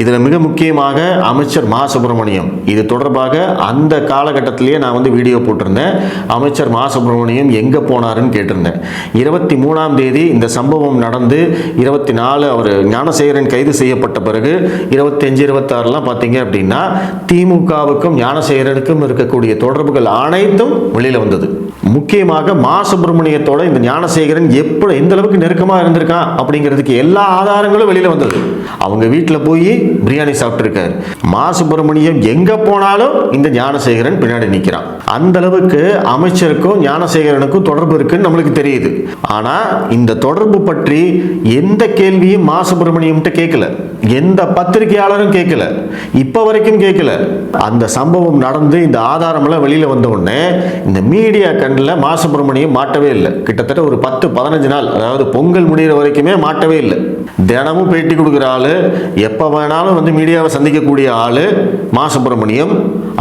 இதில் மிக முக்கியமாக அமைச்சர் மா சுப்பிரமணியம் இது தொடர்பாக அந்த காலகட்டத்திலேயே நான் வீடியோ போட்டிருந்தேன். அமைச்சர் மா சுப்பிரமணியம் எங்கே போனாருன்னு கேட்டிருந்தேன். 23ஆம் தேதி இந்த சம்பவம் நடந்து 24 அவர் ஞானசேகரன் கைது செய்யப்பட்ட பிறகு 25, 26லாம் பார்த்தீங்க அப்படின்னா திமுகவுக்கும் ஞானசேகரனுக்கும் இருக்கக்கூடிய தொடர்புகள் அனைத்தும் வெளியில் வந்தது. முக்கியமாக மா சுப்பிரமணியத்தோட இந்த ஞானசேகரன் எந்த அளவுக்கு நெருக்கமாக இருந்திருக்கான் அப்படிங்கிறதுக்கு எல்லா ஆதாரங்களும் வெளியில் வந்தது. அவங்க வீட்டில் போய் பிரியாணி சாப்பிட்டு இருக்காரு. மா சுப்பிரமணியம் எங்க போனாலும் இந்த ஞானசேகரன் பின்னாடி நிற்கிறான். அந்த அளவுக்கு அமைச்சருக்கும் ஞானசேகரனுக்கும் தொடர்பு இருக்குன்னு நம்மளுக்கு தெரியுது. ஆனா இந்த தொடர்பு பற்றி எந்த கேள்வியும் மா சுப்பிரமணியம் கேட்கல, எந்த பத்திரிகையாளரும் கேட்கல, இப்ப வரைக்கும் கேட்கல. அந்த சம்பவம் நடந்து இந்த ஆதாரம் எல்லாம் வெளியில வந்த உடனே இந்த மீடியா கண்ணில் மா சுப்பிரமணியம் மாட்டவே இல்லை. கிட்டத்தட்ட ஒரு 10-15 நாள், அதாவது பொங்கல் முடிகிற வரைக்குமே மாட்டவே இல்லை. தினமும் பேட்டி கொடுக்குற ஆளு, எப்ப வேணாலும் மீடியாவை சந்திக்கக்கூடிய ஆளு மா சுப்பிரமணியம்.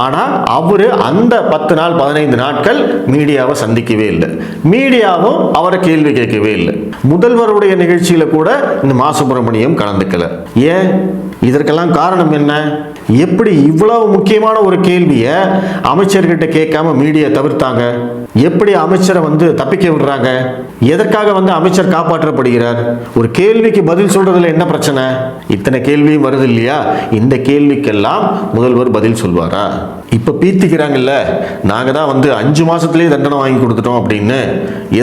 ஆனா அவரு அந்த 10 நாள் 15 நாட்கள் மீடியாவை சந்திக்கவே இல்லை. மீடியாவும் அவரை கேள்வி கேட்கவே இல்லை. முதல்வருடைய நிகழ்ச்சியில கூட இந்த மா சுப்பிரமணியம் கலந்துக்கல. ஏன்? இதற்கெல்லாம் காரணம் என்ன? எப்படி இவ்வளவு முக்கியமான ஒரு கேள்வியை அமைச்சர்கிட்ட கேட்காம மீடியா தவிர்த்தாங்க? எப்படி அமைச்சரை தப்பிக்க விடுறாங்க? எதற்காக அமைச்சர் காப்பாற்றப்படுகிறார்? ஒரு கேள்விக்கு பதில் சொல்றதுல என்ன பிரச்சனை? இத்தனை கேள்வியும் வருது இல்லையா? இந்த கேள்விக்கெல்லாம் முதல்வர் பதில் சொல்வாரா? இப்ப பீத்திக்கிறாங்கல்ல, நாங்க தான் 5 மாசத்திலேயே தண்டனை வாங்கி கொடுத்துட்டோம் அப்படின்னு.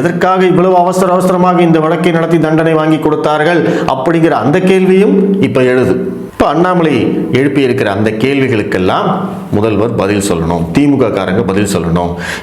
எதற்காக இவ்வளவு அவசரமாக இந்த வழக்கை நடத்தி தண்டனை வாங்கி கொடுத்தார்கள் அப்படிங்கிற அந்த கேள்வியும் இப்ப எழுது. அண்ணாமலை எழுப்பி இருக்கிற அந்த கேள்விகளுக்கெல்லாம் முதல்வர் பதில் சொல்லணும், திமுக காரங்க பதில் சொல்லணும்.